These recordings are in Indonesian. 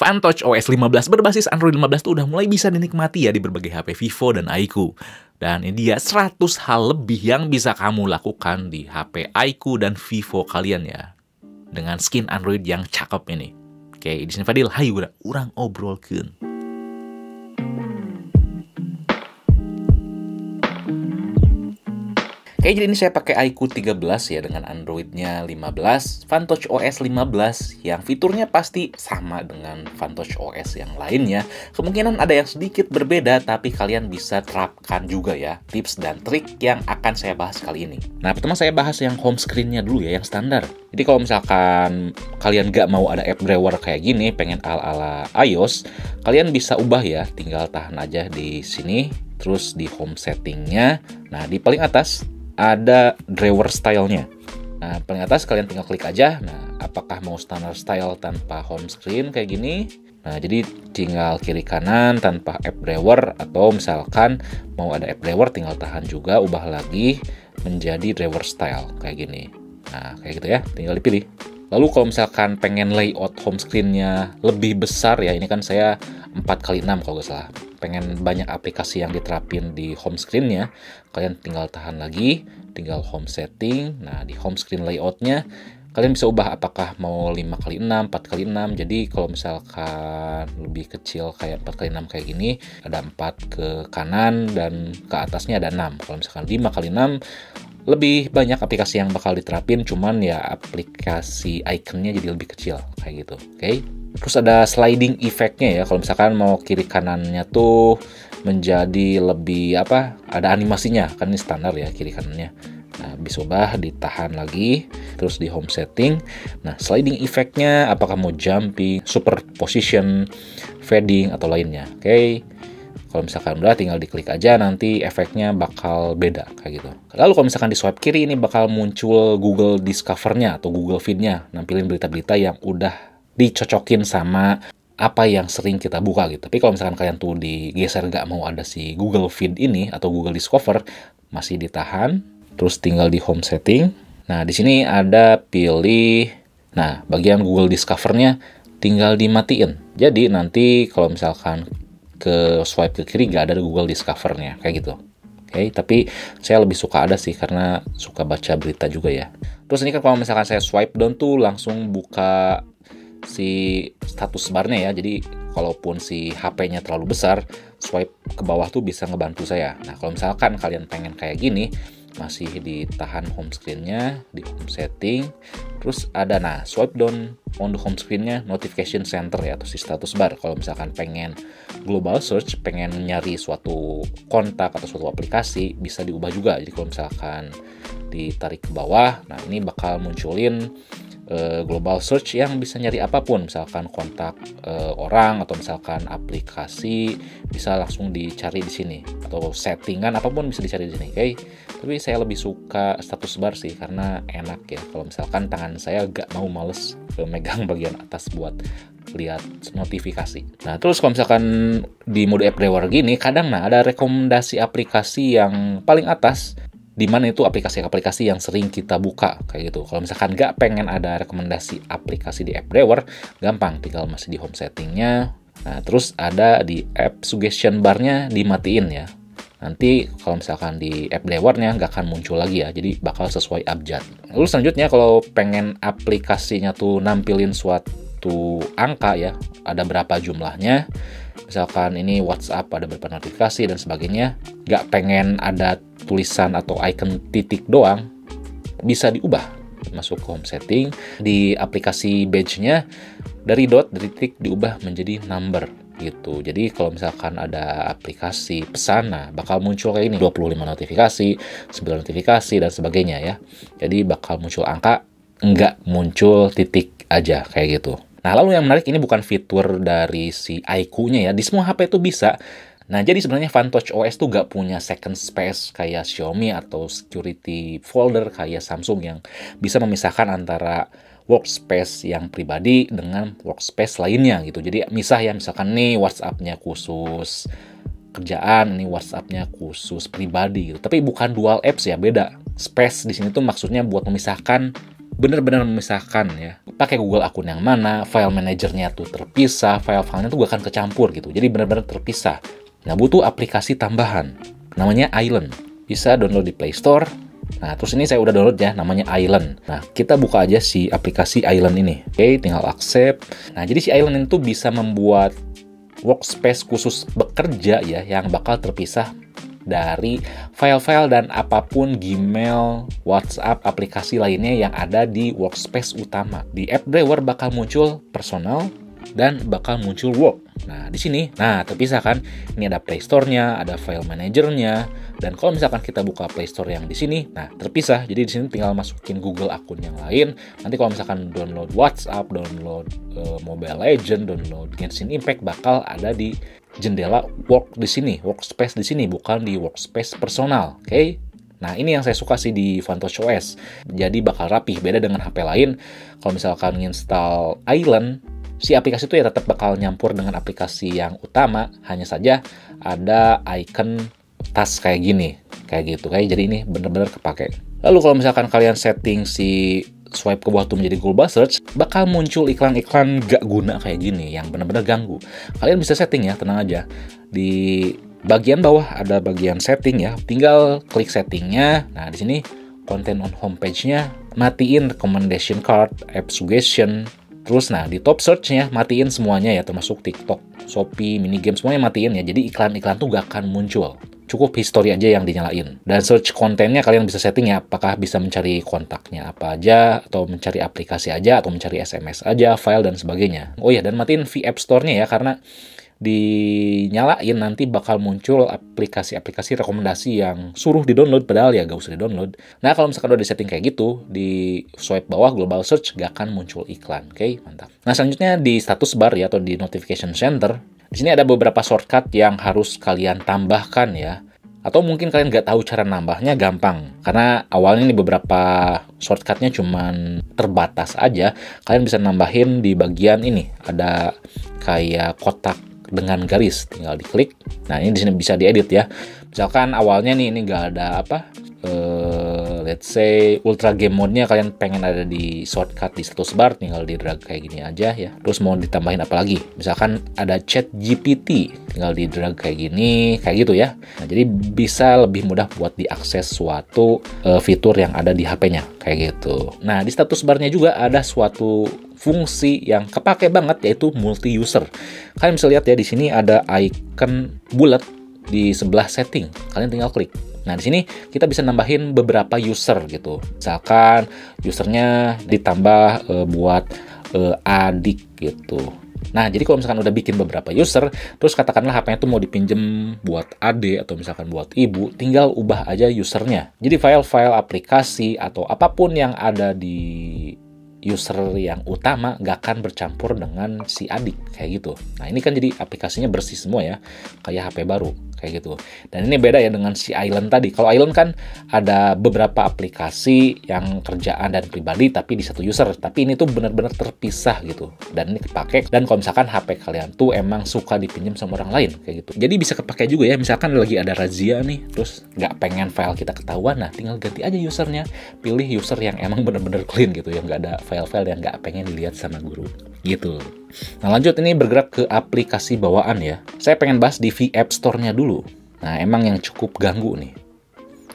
FunTouch OS 15 berbasis Android 15 tuh udah mulai bisa dinikmati ya di berbagai HP Vivo dan iQOO. Dan ini dia 100 hal lebih yang bisa kamu lakukan di HP iQOO dan Vivo kalian ya. Dengan skin Android yang cakep ini. Oke, di sini Fadil, hayu urang obrolkeun. Oke, jadi ini saya pakai iQOO 13 ya dengan Androidnya 15, FunTouch OS 15 yang fiturnya pasti sama dengan FunTouch OS yang lainnya. Kemungkinan ada yang sedikit berbeda, tapi kalian bisa terapkan juga ya tips dan trik yang akan saya bahas kali ini. Nah, pertama saya bahas yang home screen-nya dulu ya, yang standar. Jadi kalau misalkan kalian nggak mau ada app drawer kayak gini, pengen ala-ala iOS, kalian bisa ubah ya, tinggal tahan aja di sini, terus di home setting-nya. Nah, di paling atas ada drawer style-nya. Nah, paling atas kalian tinggal klik aja. Nah, apakah mau standard style tanpa home screen kayak gini? Nah, jadi tinggal kiri kanan tanpa app drawer, atau misalkan mau ada app drawer tinggal tahan juga, ubah lagi menjadi drawer style kayak gini. Nah, kayak gitu ya, tinggal dipilih. Lalu kalau misalkan pengen layout home screen-nya lebih besar ya, ini kan saya 4x6 kalau nggak salah. Pengen banyak aplikasi yang diterapin di home screen-nya, kalian tinggal tahan lagi, tinggal home setting. Nah, di home screen layout-nya, kalian bisa ubah apakah mau 5x6, 4x6. Jadi kalau misalkan lebih kecil kayak 4x6 kayak gini, ada 4 ke kanan dan ke atasnya ada 6. Kalau misalkan 5x6, lebih banyak aplikasi yang bakal diterapin, cuman ya aplikasi ikonnya jadi lebih kecil kayak gitu. Oke. Terus ada sliding effect-nya ya. Kalau misalkan mau kiri kanannya tuh menjadi lebih ada animasinya, kan ini standar ya kiri kanannya. Nah, bisa ubah, ditahan lagi, terus di home setting. Nah, sliding effect-nya apakah mau jumping, superposition, fading atau lainnya. Oke. Kalau misalkan udah, tinggal diklik aja, nanti efeknya bakal beda kayak gitu. Lalu kalau misalkan di swipe kiri, ini bakal muncul Google Discover-nya atau Google Feed-nya, nampilin berita-berita yang udah dicocokin sama apa yang sering kita buka gitu. Tapi kalau misalkan kalian tuh digeser nggak mau ada si Google Feed ini atau Google Discover, masih ditahan, terus tinggal di home setting. Nah, di sini ada pilih, nah bagian Google Discover-nya tinggal dimatiin. Jadi nanti kalau misalkan ke swipe ke kiri nggak ada Google Discover-nya kayak gitu. Oke, tapi saya lebih suka ada sih karena suka baca berita juga ya. Terus ini kan kalau misalkan saya swipe down tuh langsung buka si status bar-nya ya. Jadi kalaupun si HP-nya terlalu besar, swipe ke bawah tuh bisa ngebantu saya. Nah, kalau misalkan kalian pengen kayak gini, masih ditahan home screen-nya, di home setting, terus ada swipe down on the home screen-nya, notification center ya, atau si status bar. Kalau misalkan pengen global search, pengen nyari suatu kontak atau suatu aplikasi, bisa diubah juga. Jadi kalau misalkan ditarik ke bawah, nah ini bakal munculin global search yang bisa nyari apapun, misalkan kontak orang atau misalkan aplikasi, bisa langsung dicari di sini, atau settingan apapun bisa dicari di sini. Oke. Tapi saya lebih suka status bar sih karena enak ya. Kalau misalkan tangan saya gak mau males megang bagian atas buat lihat notifikasi. Nah, terus kalau misalkan di mode app drawer gini, kadang ada rekomendasi aplikasi yang paling atas, di mana itu aplikasi-aplikasi yang sering kita buka kayak gitu. Kalau misalkan nggak pengen ada rekomendasi aplikasi di app drawer, gampang, tinggal masih di home settingnya. Nah, terus ada di app suggestion bar-nya dimatiin ya. Nanti kalau misalkan di app drawer-nya nggak akan muncul lagi ya, jadi bakal sesuai abjad. Lalu selanjutnya kalau pengen aplikasinya tuh nampilin suatu angka ya, ada berapa jumlahnya. Misalkan ini WhatsApp ada berapa notifikasi dan sebagainya, nggak pengen ada tulisan atau icon titik doang, bisa diubah. Masuk ke home setting, di aplikasi badge-nya dari dot, dari titik diubah menjadi number gitu. Jadi kalau misalkan ada aplikasi pesan, bakal muncul kayak ini, 25 notifikasi, 9 notifikasi dan sebagainya ya. Jadi bakal muncul angka, nggak muncul titik aja kayak gitu. Nah, lalu yang menarik, ini bukan fitur dari si iQOO-nya ya. Di semua HP itu bisa. Nah, jadi sebenarnya FunTouch OS tuh gak punya second space kayak Xiaomi atau security folder kayak Samsung yang bisa memisahkan antara workspace yang pribadi dengan workspace lainnya gitu. Jadi misah ya, misalkan nih WhatsApp-nya khusus kerjaan, ini WhatsApp-nya khusus pribadi gitu. Tapi bukan dual apps ya, beda. Space di sini tuh maksudnya buat memisahkan benar-benar memisahkan ya. Pakai Google akun yang mana, file manajernya tuh terpisah, file-filenya tuh gak akan kecampur gitu. Jadi benar-benar terpisah. Nah, butuh aplikasi tambahan. Namanya Island. Bisa download di Play Store. Nah, terus ini saya udah download ya, namanya Island. Nah, kita buka aja si aplikasi Island ini. Oke, tinggal accept. Nah, jadi si Island itu bisa membuat workspace khusus bekerja ya, yang bakal terpisah dari file-file dan apapun Gmail, WhatsApp, aplikasi lainnya yang ada di workspace utama. Di app drawer bakal muncul personal dan bakal muncul work. Nah, di sini, terpisah kan? Ini ada Play Store-nya, ada file manager-nya, dan kalau misalkan kita buka Play Store yang di sini, terpisah. Jadi di sini tinggal masukin Google akun yang lain. Nanti kalau misalkan download WhatsApp, download Mobile Legends, download Genshin Impact bakal ada di jendela work di sini, workspace di sini, bukan di workspace personal. Oke? Nah, ini yang saya suka sih di Vantage OS. Jadi bakal rapih, beda dengan HP lain. Kalau misalkan install Island, si aplikasi itu ya tetap bakal nyampur dengan aplikasi yang utama, hanya saja ada icon tas kayak gini, kayak gitu. Jadi ini bener-bener kepake. Lalu kalau misalkan kalian setting si swipe ke bawah tuh menjadi global search, bakal muncul iklan-iklan gak guna kayak gini, yang bener-bener ganggu. Kalian bisa setting ya, tenang aja. Di bagian bawah ada bagian setting ya, tinggal klik settingnya. Nah, di sini content on homepage-nya, matiin recommendation card, app suggestion. Terus di top search-nya matiin semuanya ya, termasuk TikTok, Shopee, minigame, semuanya matiin ya. Jadi iklan-iklan tuh gak akan muncul. Cukup history aja yang dinyalain. Dan search kontennya kalian bisa setting ya, apakah bisa mencari kontaknya apa aja, atau mencari aplikasi aja, atau mencari SMS aja, file, dan sebagainya. Oh iya, dan matiin V-App Store-nya ya, karena dinyalain nanti bakal muncul aplikasi-aplikasi rekomendasi yang suruh di-download, padahal ya gak usah di-download. Nah, kalau misalkan udah di-setting kayak gitu, di swipe bawah global search gak akan muncul iklan. Oke, mantap. Nah, selanjutnya di status bar ya, atau di notification center, di sini ada beberapa shortcut yang harus kalian tambahkan ya. Atau mungkin kalian nggak tahu cara nambahnya, gampang. Karena awalnya nih beberapa shortcutnya cuman terbatas aja. Kalian bisa nambahin di bagian ini. Ada kayak kotak dengan garis, tinggal diklik. Nah, ini di sini bisa diedit ya. Misalkan awalnya nih ini nggak ada let's say ultra game mode-nya kalian pengen ada di shortcut di status bar, tinggal di drag kayak gini aja ya. Terus mau ditambahin apa lagi? Misalkan ada chat GPT, tinggal di drag kayak gini, kayak gitu ya. Nah, jadi bisa lebih mudah buat diakses suatu fitur yang ada di HP-nya kayak gitu. Nah, di status bar-nya juga ada suatu fungsi yang kepake banget, yaitu multi user. Kalian bisa lihat ya, di sini ada icon bulat di sebelah setting. Kalian tinggal klik. Nah, di sini kita bisa nambahin beberapa user gitu. Misalkan usernya ditambah buat adik gitu. Nah, jadi kalau misalkan udah bikin beberapa user, terus katakanlah HP-nya tuh mau dipinjem buat adik atau misalkan buat ibu, tinggal ubah aja usernya. Jadi file-file aplikasi atau apapun yang ada di user yang utama gak akan bercampur dengan si adik kayak gitu. Nah, ini kan jadi aplikasinya bersih semua ya, kayak HP baru kayak gitu. Dan ini beda ya dengan si Island tadi. Kalau Island kan ada beberapa aplikasi yang kerjaan dan pribadi tapi di satu user. Tapi ini tuh benar-benar terpisah gitu. Dan ini kepake. Dan kalau misalkan HP kalian tuh emang suka dipinjam sama orang lain kayak gitu. Jadi bisa kepake juga ya. Misalkan lagi ada razia nih, terus nggak pengen file kita ketahuan, nah tinggal ganti aja usernya. Pilih user yang emang benar-benar clean gitu, yang nggak ada file-file yang nggak pengen dilihat sama guru gitu. Nah, lanjut ini bergerak ke aplikasi bawaan ya. Saya pengen bahas di V-App Store-nya dulu. Nah, emang yang cukup ganggu nih.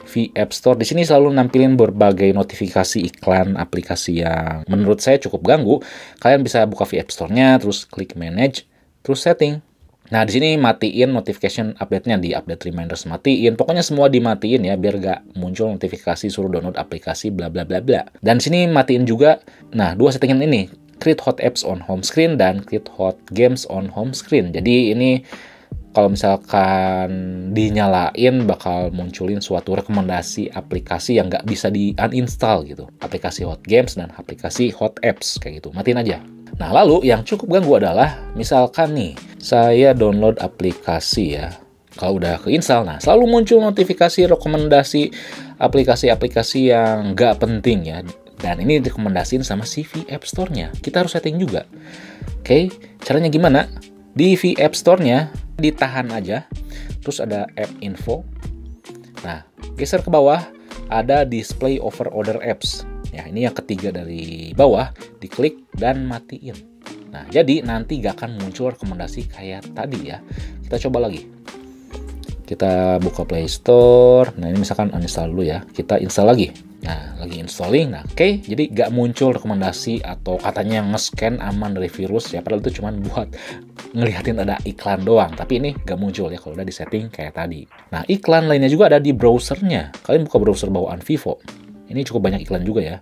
V-App Store di sini selalu nampilin berbagai notifikasi iklan aplikasi yang menurut saya cukup ganggu. Kalian bisa buka V-App Store-nya, terus klik Manage, terus Setting. Nah, di sini matiin notification update-nya, di update reminders matiin. Pokoknya semua dimatiin ya, biar gak muncul notifikasi suruh download aplikasi bla bla bla bla. Dan di sini matiin juga, nah, dua settingan ini, Create Hot Apps on Home Screen dan Create Hot Games on Home Screen. Jadi ini kalau misalkan dinyalain bakal munculin suatu rekomendasi aplikasi yang nggak bisa di-uninstall gitu. Aplikasi Hot Games dan aplikasi Hot Apps kayak gitu. Matiin aja. Nah, lalu yang cukup ganggu adalah misalkan nih saya download aplikasi ya. Kalau udah keinstall, nah selalu muncul notifikasi rekomendasi aplikasi-aplikasi yang nggak penting ya. Dan ini direkomendasiin sama si V-App Store-nya. Kita harus setting juga. Oke, caranya gimana? Di V-App Store-nya ditahan aja. Terus ada App Info. Nah, geser ke bawah ada Display Over Other Apps. Ya, ini yang ketiga dari bawah, diklik dan matiin. Nah, jadi nanti gak akan muncul rekomendasi kayak tadi ya. Kita coba lagi. Kita buka Play Store. Nah, ini misalkan uninstall dulu ya. Kita install lagi. Nah, lagi installing. Nah, oke. Jadi gak muncul rekomendasi atau katanya nge-scan aman dari virus ya. Padahal itu cuma buat ngelihatin ada iklan doang. Tapi ini gak muncul ya kalau udah di setting kayak tadi. Nah, iklan lainnya juga ada di browsernya. Kalian buka browser bawaan Vivo. Ini cukup banyak iklan juga ya.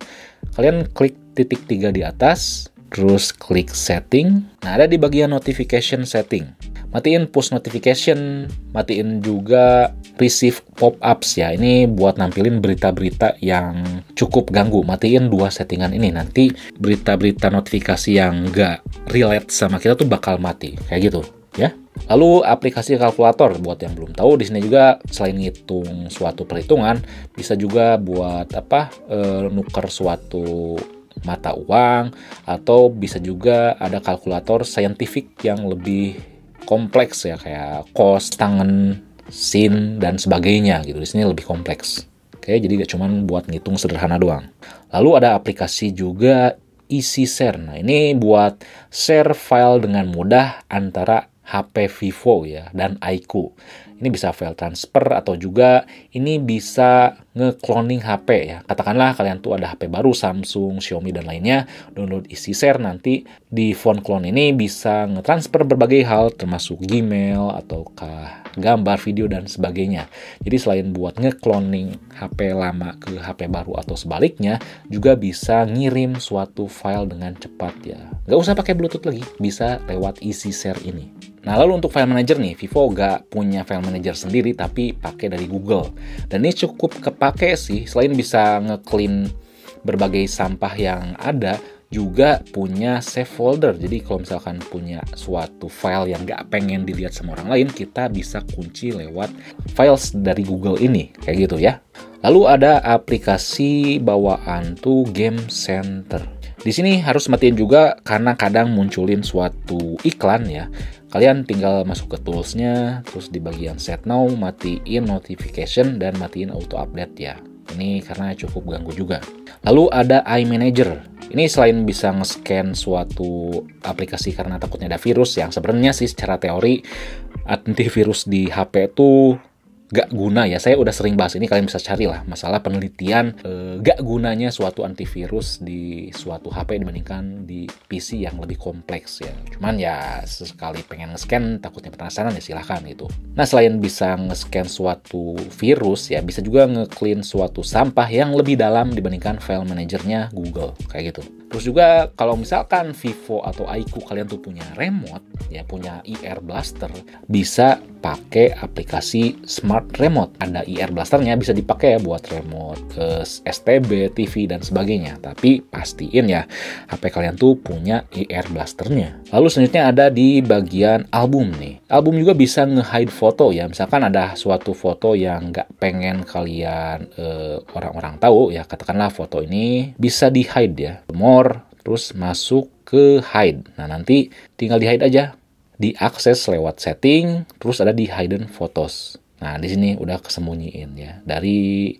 Kalian klik titik 3 di atas. Terus klik setting. Nah, ada di bagian notification setting. Matiin push notification, matiin juga receive pop-ups ya. Ini buat nampilin berita-berita yang cukup ganggu. Matiin 2 settingan ini. Nanti berita-berita notifikasi yang nggak relate sama kita tuh bakal mati. Kayak gitu ya. Lalu aplikasi kalkulator buat yang belum tahu, di sini juga selain ngitung suatu perhitungan, bisa juga buat nuker suatu mata uang, atau bisa juga ada kalkulator saintifik yang lebih kompleks ya, kayak cost, tangen, sin, dan sebagainya gitu. Di sini lebih kompleks. Oke, jadi gak cuma buat ngitung sederhana doang. Lalu ada aplikasi juga Easy Share. Nah, ini buat share file dengan mudah antara HP Vivo ya dan iQOO. Ini bisa file transfer atau juga ini bisa nge-cloning HP ya. Katakanlah kalian tuh ada HP baru Samsung, Xiaomi dan lainnya, download Easy Share, nanti di phone clone ini bisa nge-transfer berbagai hal termasuk Gmail ataukah gambar, video dan sebagainya. Jadi selain buat nge-cloning HP lama ke HP baru atau sebaliknya, juga bisa ngirim suatu file dengan cepat ya. Nggak usah pakai Bluetooth lagi, bisa lewat Easy Share ini. Nah, lalu untuk file manager nih, Vivo nggak punya file manager sendiri, tapi pakai dari Google. Dan ini cukup kepake sih, selain bisa nge-clean berbagai sampah yang ada, juga punya save folder. Jadi kalau misalkan punya suatu file yang nggak pengen dilihat sama orang lain, kita bisa kunci lewat files dari Google ini, kayak gitu ya. Lalu ada aplikasi bawaan tuh Game Center. Di sini harus matiin juga karena kadang munculin suatu iklan ya. Kalian tinggal masuk ke toolsnya, terus di bagian set now, matiin notification dan matiin auto update ya. Ini karena cukup ganggu juga. Lalu ada iManager. Ini selain bisa nge-scan suatu aplikasi karena takutnya ada virus, yang sebenarnya sih secara teori antivirus di HP itu gak guna ya. Saya udah sering bahas ini, kalian bisa carilah masalah penelitian gak gunanya suatu antivirus di suatu HP dibandingkan di PC yang lebih kompleks ya. Cuman ya sesekali pengen nge-scan takutnya penasaran ya silahkan gitu. Nah, selain bisa nge-scan suatu virus ya, bisa juga nge-clean suatu sampah yang lebih dalam dibandingkan file manajernya Google kayak gitu. Terus juga kalau misalkan Vivo atau iQOO kalian tuh punya remote ya, punya IR Blaster, bisa pakai aplikasi Smart Remote. Ada IR Blasternya, bisa dipakai ya buat remote ke STB, TV dan sebagainya. Tapi pastiin ya HP kalian tuh punya IR Blasternya. Lalu selanjutnya ada di bagian album nih. Album juga bisa nge-hide foto ya. Misalkan ada suatu foto yang nggak pengen kalian orang-orang tahu ya, katakanlah foto ini bisa di-hide ya. Terus masuk ke hide. Nah, nanti tinggal di hide aja. Diakses lewat setting, terus ada di hidden photos. Nah, di sini udah kesembunyiin ya dari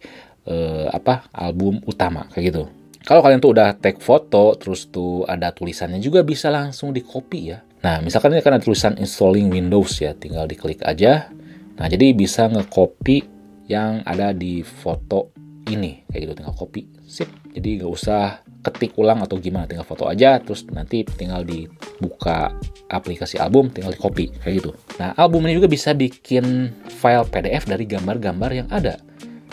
album utama kayak gitu. Kalau kalian tuh udah take foto, terus tuh ada tulisannya juga bisa langsung di copy ya. Nah, misalkan ini kan ada tulisan installing Windows ya, tinggal diklik aja. Nah, jadi bisa nge-copy yang ada di foto ini kayak gitu, tinggal copy. Sip. Jadi nggak usah ketik ulang atau gimana, tinggal foto aja, terus nanti tinggal dibuka aplikasi album, tinggal di copy kayak gitu. Nah, album ini juga bisa bikin file PDF dari gambar-gambar yang ada.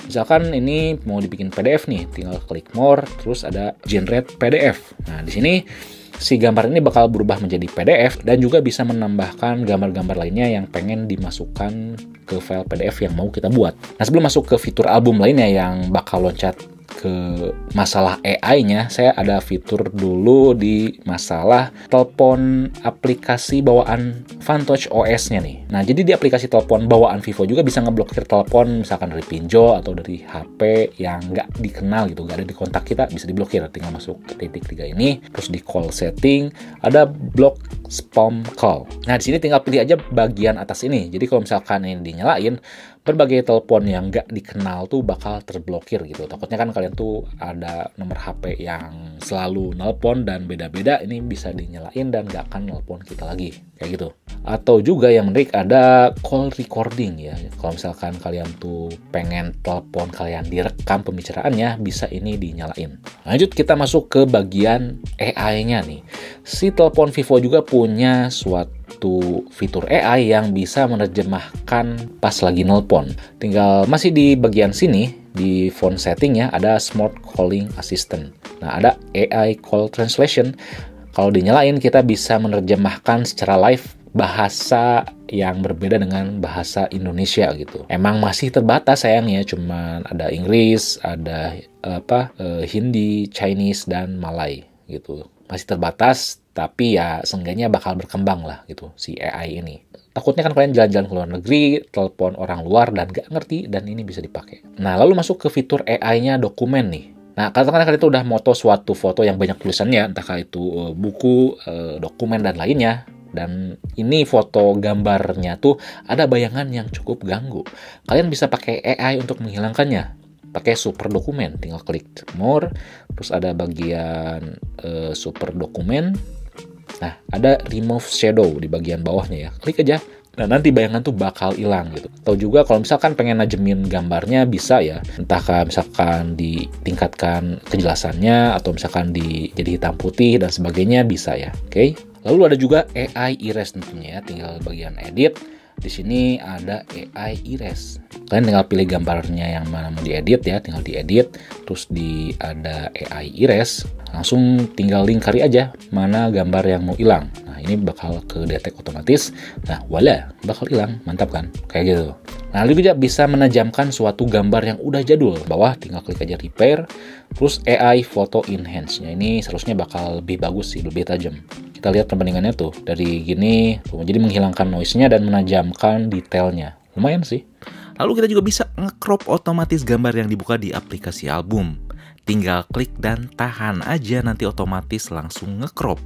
Misalkan ini mau dibikin PDF nih, tinggal klik more, terus ada generate PDF. Nah, di sini si gambar ini bakal berubah menjadi PDF dan juga bisa menambahkan gambar-gambar lainnya yang pengen dimasukkan ke file PDF yang mau kita buat. Nah, sebelum masuk ke fitur album lainnya yang bakal loncat ke masalah AI-nya, saya ada fitur dulu di masalah telepon aplikasi bawaan FunTouch OS-nya nih. Nah, jadi di aplikasi telepon bawaan Vivo juga bisa ngeblokir telepon misalkan dari pinjol atau dari HP yang nggak dikenal gitu, nggak ada di kontak kita, bisa diblokir. Tinggal masuk ke titik 3 ini, terus di call setting, ada block spam call. Nah, di sini tinggal pilih aja bagian atas ini. Jadi kalau misalkan ini dinyalain, berbagai telepon yang nggak dikenal tuh bakal terblokir gitu. Takutnya kan kalian tuh ada nomor HP yang selalu nelpon dan beda-beda, ini bisa dinyalain dan nggak akan nelpon kita lagi, kayak gitu. Atau juga yang menarik ada call recording ya. Kalau misalkan kalian tuh pengen telepon kalian direkam pembicaraannya, bisa ini dinyalain. Lanjut kita masuk ke bagian AI-nya nih. Si telepon Vivo juga punya suatu fitur AI yang bisa menerjemahkan pas lagi nelpon. Tinggal masih di bagian sini, di phone setting ya, ada Smart Calling Assistant. Nah, ada AI Call Translation. Kalau dinyalain, kita bisa menerjemahkan secara live bahasa yang berbeda dengan bahasa Indonesia gitu. Emang masih terbatas sayangnya, cuman ada Inggris, ada Hindi, Chinese, dan Malay gitu. Masih terbatas, tapi ya seenggaknya bakal berkembang lah gitu si AI ini. Takutnya kan kalian jalan-jalan ke luar negeri, telepon orang luar dan gak ngerti, dan ini bisa dipakai. Nah, lalu masuk ke fitur AI-nya dokumen nih. Nah, katakan kalian itu udah moto suatu foto yang banyak tulisannya, entah itu buku, dokumen, dan lainnya. Dan ini foto gambarnya tuh ada bayangan yang cukup ganggu. Kalian bisa pakai AI untuk menghilangkannya. Pakai super dokumen, tinggal klik more, terus ada bagian super dokumen. Nah, ada remove shadow di bagian bawahnya ya. Klik aja. Nah, nanti bayangan tuh bakal hilang gitu. Atau juga kalau misalkan pengen najemin gambarnya bisa ya. Entah misalkan ditingkatkan kejelasannya atau misalkan jadi hitam putih dan sebagainya bisa ya. Oke. Lalu ada juga AI Erase tentunya ya. Tinggal bagian edit. Di sini ada AI Erase. Kalian tinggal pilih gambarnya yang mana mau diedit ya, tinggal diedit. Terus ada AI Erase, langsung tinggal lingkari aja mana gambar yang mau hilang. Nah, ini bakal ke detect otomatis. Nah, voila, bakal hilang. Mantap kan? Kayak gitu. Nah, lalu juga bisa menajamkan suatu gambar yang udah jadul. Bawah tinggal klik aja repair. Terus AI Photo Enhance-nya ini seharusnya bakal lebih bagus sih, lebih tajam. Kita lihat perbandingannya tuh, dari gini, jadi menghilangkan noise-nya dan menajamkan detailnya. Lumayan sih. Lalu kita juga bisa nge-crop otomatis gambar yang dibuka di aplikasi album. Tinggal klik dan tahan aja, nanti otomatis langsung nge-crop.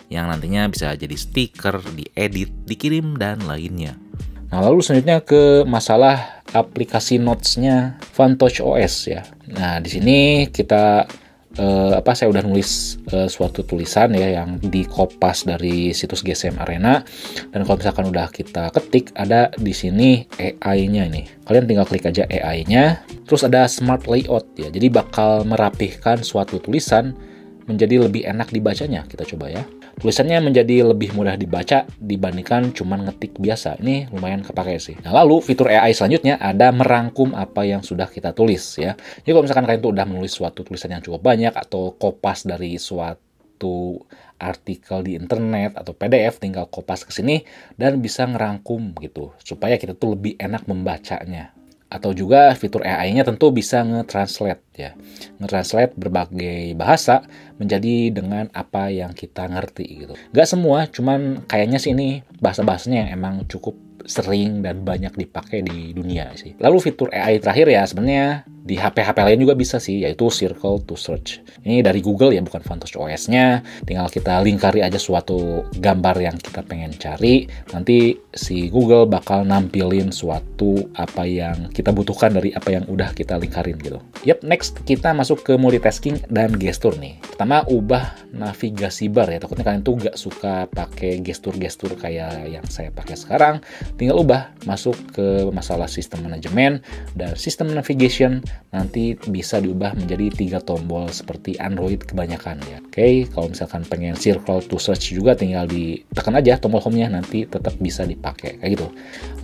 Yang nantinya bisa jadi stiker, diedit, dikirim, dan lainnya. Nah, lalu selanjutnya ke masalah aplikasi notes-nya FunTouch OS ya. Nah, di sini kita saya udah nulis suatu tulisan ya yang dikopas dari situs GSM Arena, dan kalau misalkan udah kita ketik ada di sini AI-nya ini. Kalian tinggal klik aja AI-nya, terus ada Smart Layout ya. Jadi bakal merapihkan suatu tulisan menjadi lebih enak dibacanya. Kita coba ya. Tulisannya menjadi lebih mudah dibaca dibandingkan cuman ngetik biasa. Ini lumayan kepake sih. Nah, lalu fitur AI selanjutnya ada merangkum apa yang sudah kita tulis ya. Jadi kalau misalkan kalian tuh udah menulis suatu tulisan yang cukup banyak atau kopas dari suatu artikel di internet atau PDF, tinggal kopas ke sini dan bisa ngerangkum gitu supaya kita tuh lebih enak membacanya. Atau juga fitur AI-nya tentu bisa nge-translate ya. Nge-translate berbagai bahasa menjadi dengan apa yang kita ngerti gitu. Nggak semua, cuman kayaknya sih ini bahasa-bahasanya yang emang cukup sering dan banyak dipakai di dunia sih. Lalu fitur AI terakhir ya sebenarnya di HP-HP lain juga bisa sih, yaitu Circle to Search. Ini dari Google ya, bukan FunTouch OS-nya. Tinggal kita lingkari aja suatu gambar yang kita pengen cari. Nanti si Google bakal nampilin suatu apa yang kita butuhkan dari apa yang udah kita lingkarin gitu. Yap, next kita masuk ke multitasking dan gestur nih. Pertama, ubah navigasi bar ya. Takutnya kalian tuh gak suka pakai gestur-gestur kayak yang saya pakai sekarang. Tinggal ubah, masuk ke masalah sistem manajemen dan sistem navigation. Nanti bisa diubah menjadi 3 tombol seperti Android kebanyakan ya. Oke, kalau misalkan pengen Circle to Search juga tinggal ditekan aja tombol home-nya, nanti tetap bisa dipakai kayak gitu.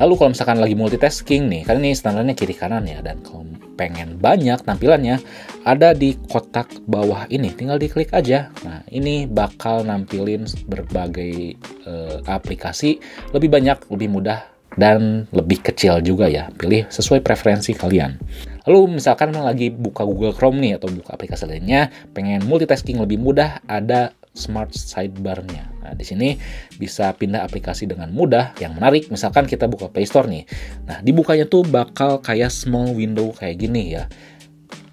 Lalu kalau misalkan lagi multitasking nih, kan ini standarnya kiri kanan ya, dan kalau pengen banyak tampilannya ada di kotak bawah ini, tinggal diklik aja. Nah, ini bakal nampilin berbagai aplikasi lebih banyak, lebih mudah, dan lebih kecil juga ya. Pilih sesuai preferensi kalian. Lalu misalkan lagi buka Google Chrome nih atau buka aplikasi lainnya, pengen multitasking lebih mudah, ada Smart Sidebar-nya. Nah, di sini bisa pindah aplikasi dengan mudah. Yang menarik, misalkan kita buka Play Store nih. Nah, dibukanya tuh bakal kayak small window kayak gini ya.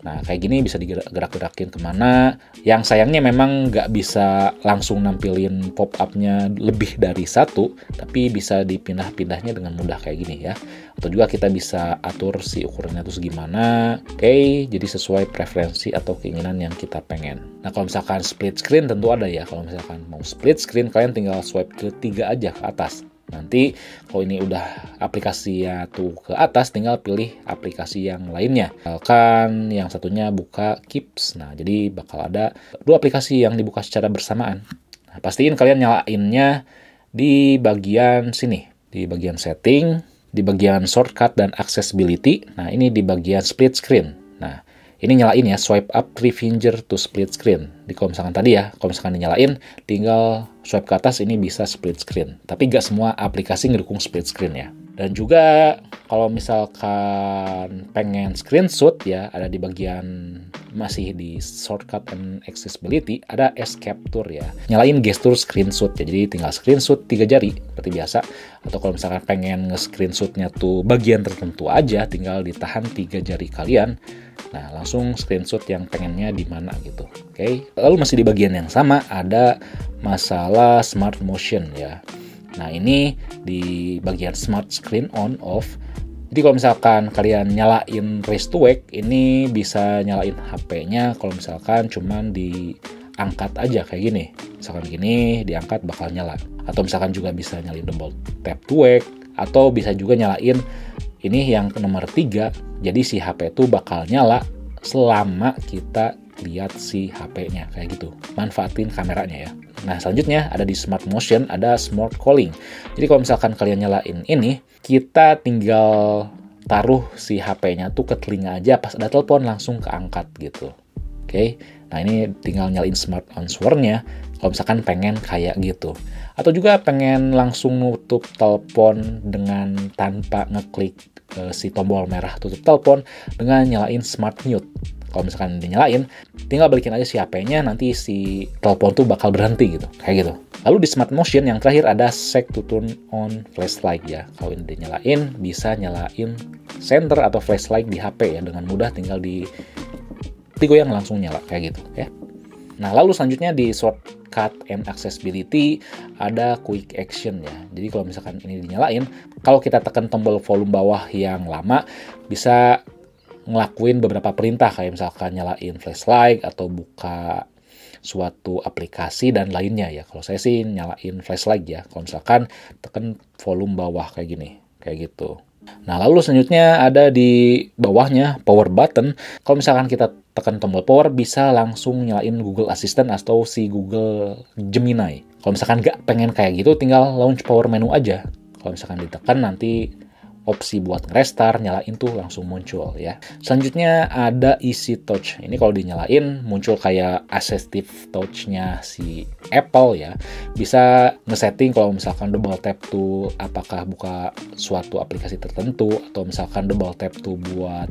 Nah, kayak gini bisa digerak-gerakin kemana. Yang sayangnya memang nggak bisa langsung nampilin pop-up-nya lebih dari satu, tapi bisa dipindah-pindahnya dengan mudah kayak gini ya. Atau juga kita bisa atur si ukurannya itu segimana. Oke, jadi sesuai preferensi atau keinginan yang kita pengen. Nah, kalau misalkan split screen tentu ada ya. Kalau misalkan mau split screen, kalian tinggal swipe ke 3 aja ke atas. Nanti kalau ini udah aplikasinya tuh ke atas, tinggal pilih aplikasi yang lainnya. Misalkan yang satunya buka Keeps. Nah, jadi bakal ada 2 aplikasi yang dibuka secara bersamaan. Nah, pastiin kalian nyalainnya di bagian sini, di bagian setting, di bagian shortcut dan accessibility. Nah, ini di bagian split screen. Nah, ini nyalain ya, swipe up 3 finger to split screen. Kalau misalkan tadi ya, kalau misalkan dinyalain, tinggal swipe ke atas, ini bisa split screen. Tapi nggak semua aplikasi ngedukung split screen ya. Dan juga kalau misalkan pengen screenshot ya, ada di bagian masih di shortcut and accessibility, ada escape tour ya. Nyalain gestur screenshot ya, jadi tinggal screenshot 3 jari seperti biasa. Atau kalau misalkan pengen nge-screenshotnya tuh bagian tertentu aja, tinggal ditahan 3 jari kalian. Nah, langsung screenshot yang pengennya di mana gitu. Oke. Lalu masih di bagian yang sama ada masalah smart motion ya. Nah, ini di bagian smart screen on off. Jadi kalau misalkan kalian nyalain raise to wake, ini bisa nyalain HP-nya kalau misalkan cuman diangkat aja kayak gini. Misalkan gini, diangkat bakal nyala. Atau misalkan juga bisa nyalain double tap to wake, atau bisa juga nyalain ini yang nomor 3, jadi si HP itu bakal nyala selama kita lihat si HP-nya, kayak gitu. Manfaatin kameranya ya. Nah, selanjutnya ada di Smart Motion, ada Smart Calling. Jadi kalau misalkan kalian nyalain ini, kita tinggal taruh si HP-nya tuh ke telinga aja, pas ada telepon langsung keangkat gitu. Oke. Nah, ini tinggal nyalain Smart Answer-nya kalau misalkan pengen kayak gitu. Atau juga pengen langsung nutup telepon dengan tanpa ngeklik si tombol merah tutup telepon dengan nyalain Smart Mute. Kalau misalkan dinyalain, tinggal balikin aja si HP-nya, nanti si telepon tuh bakal berhenti gitu, kayak gitu. Lalu di Smart Motion yang terakhir ada Set to Turn on Flashlight ya. Kalau ini dinyalain, bisa nyalain center atau flashlight di HP ya, dengan mudah tinggal digoyang langsung nyala kayak gitu ya. Nah, lalu selanjutnya di shortcut and accessibility ada quick action ya. Jadi kalau misalkan ini dinyalain, kalau kita tekan tombol volume bawah yang lama, bisa ngelakuin beberapa perintah kayak misalkan nyalain flashlight atau buka suatu aplikasi dan lainnya ya. Kalau saya sih nyalain flashlight ya. Kalau misalkan tekan volume bawah kayak gini, kayak gitu. Nah, lalu selanjutnya ada di bawahnya power button. Kalau misalkan kita tekan tombol power, bisa langsung nyalain Google Assistant atau si Google Gemini. Kalau misalkan nggak pengen kayak gitu, tinggal launch power menu aja. Kalau misalkan ditekan, nanti opsi buat restart nyalain tuh langsung muncul ya. Selanjutnya ada Easy Touch. Ini kalau dinyalain muncul kayak assistive touch-nya si Apple ya. Bisa ngesetting kalau misalkan double tap tuh apakah buka suatu aplikasi tertentu, atau misalkan double tap tuh buat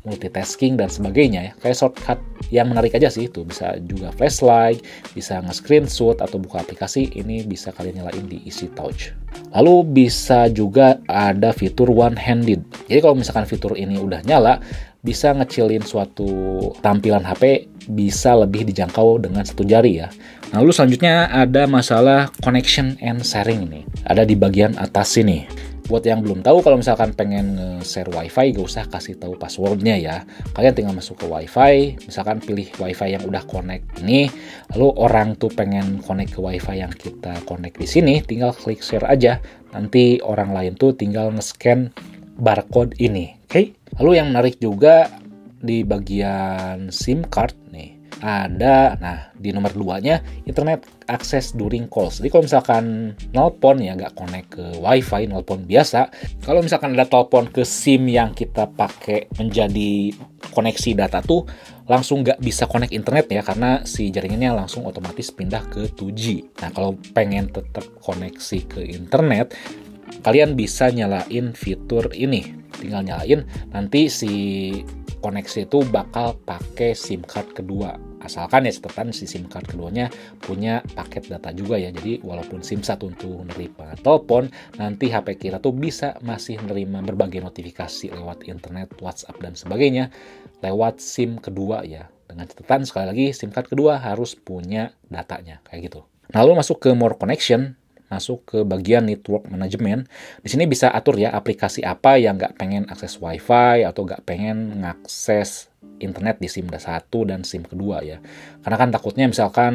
multitasking dan sebagainya ya. Kayak shortcut yang menarik aja sih itu. Bisa juga flashlight, bisa nge-screenshot atau buka aplikasi, ini bisa kalian nyalain di Easy Touch. Lalu bisa juga ada fitur one-handed. Jadi kalau misalkan fitur ini udah nyala, bisa ngecilin suatu tampilan HP bisa lebih dijangkau dengan satu jari ya. Lalu selanjutnya ada masalah connection and sharing ini. Ada di bagian atas sini. Buat yang belum tahu, kalau misalkan pengen nge-share WiFi, gak usah kasih tahu passwordnya ya. Kalian tinggal masuk ke WiFi, misalkan pilih WiFi yang udah connect ini, lalu orang tuh pengen connect ke WiFi yang kita connect di sini, tinggal klik share aja. Nanti orang lain tuh tinggal nge-scan barcode ini. Oke? Lalu yang menarik juga di bagian SIM card nih. Ada, nah di nomor 2-nya internet access during calls. Jadi kalau misalkan nelpon ya nggak connect ke WiFi, nelpon biasa. Kalau misalkan ada telepon ke SIM yang kita pakai menjadi koneksi data tuh langsung nggak bisa connect internet ya, karena si jaringannya langsung otomatis pindah ke 2G. Nah, kalau pengen tetap koneksi ke internet, kalian bisa nyalain fitur ini. Tinggal nyalain, nanti si koneksi itu bakal pakai SIM card kedua. Asalkan ya catatan si SIM card keduanya punya paket data juga ya. Jadi walaupun SIM 1 untuk menerima telepon, nanti HP kita tuh bisa masih menerima berbagai notifikasi lewat internet, WhatsApp, dan sebagainya lewat SIM kedua ya. Dengan catatan sekali lagi SIM card kedua harus punya datanya kayak gitu. Nah, lalu masuk ke more connection, masuk ke bagian network management. Di sini bisa atur ya aplikasi apa yang nggak pengen akses WiFi atau nggak pengen ngakses internet di SIM 1 dan SIM kedua ya. Karena kan takutnya misalkan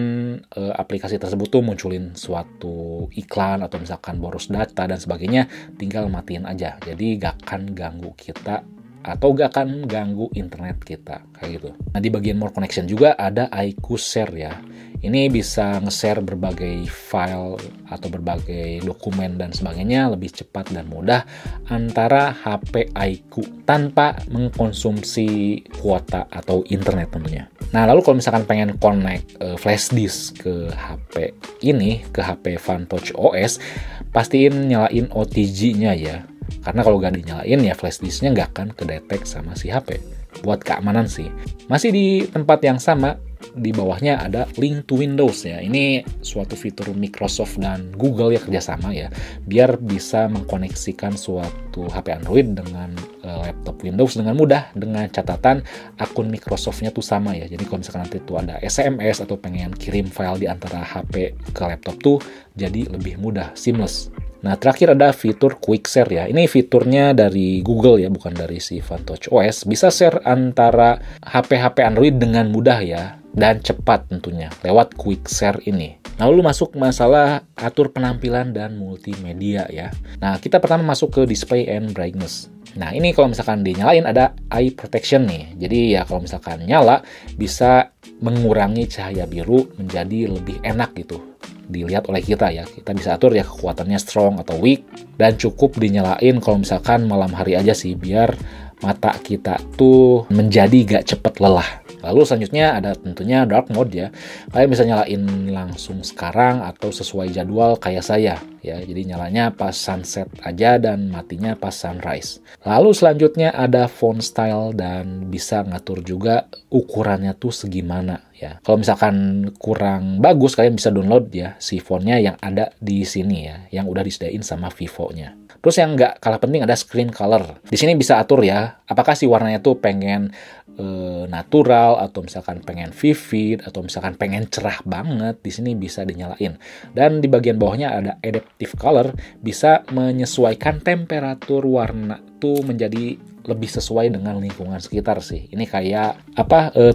aplikasi tersebut tuh munculin suatu iklan atau misalkan boros data dan sebagainya, tinggal matiin aja. Jadi nggak akan ganggu kita atau gak akan ganggu internet kita kayak gitu. Nah, di bagian more connection juga ada iQOO Share ya. Ini bisa nge-share berbagai file atau berbagai dokumen dan sebagainya lebih cepat dan mudah antara HP iQOO tanpa mengkonsumsi kuota atau internet tentunya. Nah, lalu kalau misalkan pengen connect flash disk ke HP ini, ke HP Fantouch OS, pastiin nyalain OTG-nya ya. Karena kalau nggak dinyalain ya flash disknya nggak akan kedetek sama si HP. Buat keamanan sih. Masih di tempat yang sama, di bawahnya ada link to Windows ya. Ini suatu fitur Microsoft dan Google ya kerjasama ya. Biar bisa mengkoneksikan suatu HP Android dengan laptop Windows dengan mudah. Dengan catatan akun Microsoft-nya tuh sama ya. Jadi kalau misalkan nanti tuh ada SMS atau pengen kirim file di antara HP ke laptop tuh jadi lebih mudah, seamless. Nah, terakhir ada fitur Quick Share ya. Ini fiturnya dari Google ya, bukan dari si Fantouch OS. Bisa share antara HP-HP Android dengan mudah ya, dan cepat tentunya, lewat Quick Share ini. Nah, lalu masuk masalah atur penampilan dan multimedia ya. Nah, kita pertama masuk ke display and brightness. Nah, ini kalau misalkan dinyalain ada eye protection nih. Jadi ya kalau misalkan nyala, bisa mengurangi cahaya biru menjadi lebih enak gitu dilihat oleh kita ya. Kita bisa atur ya kekuatannya strong atau weak, dan cukup dinyalain kalau misalkan malam hari aja sih, biar mata kita tuh menjadi gak cepet lelah. Lalu selanjutnya ada tentunya dark mode ya. Kalian bisa nyalain langsung sekarang atau sesuai jadwal kayak saya ya. Jadi nyalanya pas sunset aja dan matinya pas sunrise. Lalu selanjutnya ada font style dan bisa ngatur juga ukurannya tuh segimana ya. Kalau misalkan kurang bagus, kalian bisa download ya si fontnya yang ada di sini ya, yang udah disediain sama Vivo-nya. Terus yang nggak kalah penting ada screen color. Di sini bisa atur ya, apakah si warnanya tuh pengen natural atau misalkan pengen vivid atau misalkan pengen cerah banget, di sini bisa dinyalain. Dan di bagian bawahnya ada adaptive color, bisa menyesuaikan temperatur warna tuh menjadi lebih sesuai dengan lingkungan sekitar sih. Ini kayak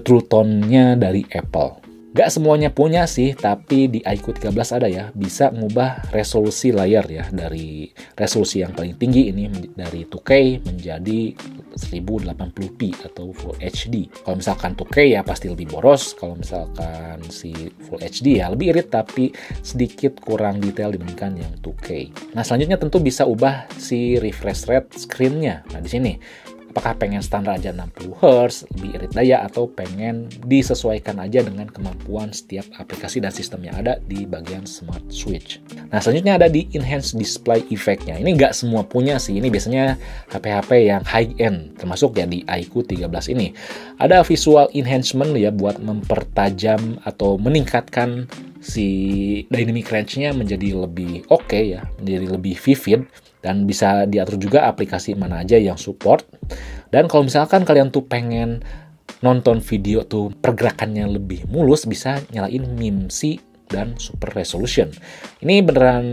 True Tone-nya dari Apple. Gak semuanya punya sih, tapi di iQOO 13 ada ya, bisa ngubah resolusi layar ya, dari resolusi yang paling tinggi ini dari 2K menjadi 1080p atau Full HD. Kalau misalkan 2K ya pasti lebih boros, kalau misalkan si Full HD ya lebih irit tapi sedikit kurang detail dibandingkan yang 2K. Nah, selanjutnya tentu bisa ubah si refresh rate screen-nya. Nah, di sini apakah pengen standar aja 60 Hz, lebih irit daya, atau pengen disesuaikan aja dengan kemampuan setiap aplikasi dan sistem yang ada di bagian Smart Switch. Nah, selanjutnya ada di Enhanced Display Effect-nya. Ini nggak semua punya sih, ini biasanya HP-HP yang high-end, termasuk ya di iQOO 13 ini. Ada visual enhancement ya buat mempertajam atau meningkatkan si dynamic range-nya menjadi lebih oke ya, menjadi lebih vivid. Dan bisa diatur juga aplikasi mana aja yang support. Dan kalau misalkan kalian tuh pengen nonton video tuh pergerakannya lebih mulus, bisa nyalain MIMC dan Super Resolution. Ini beneran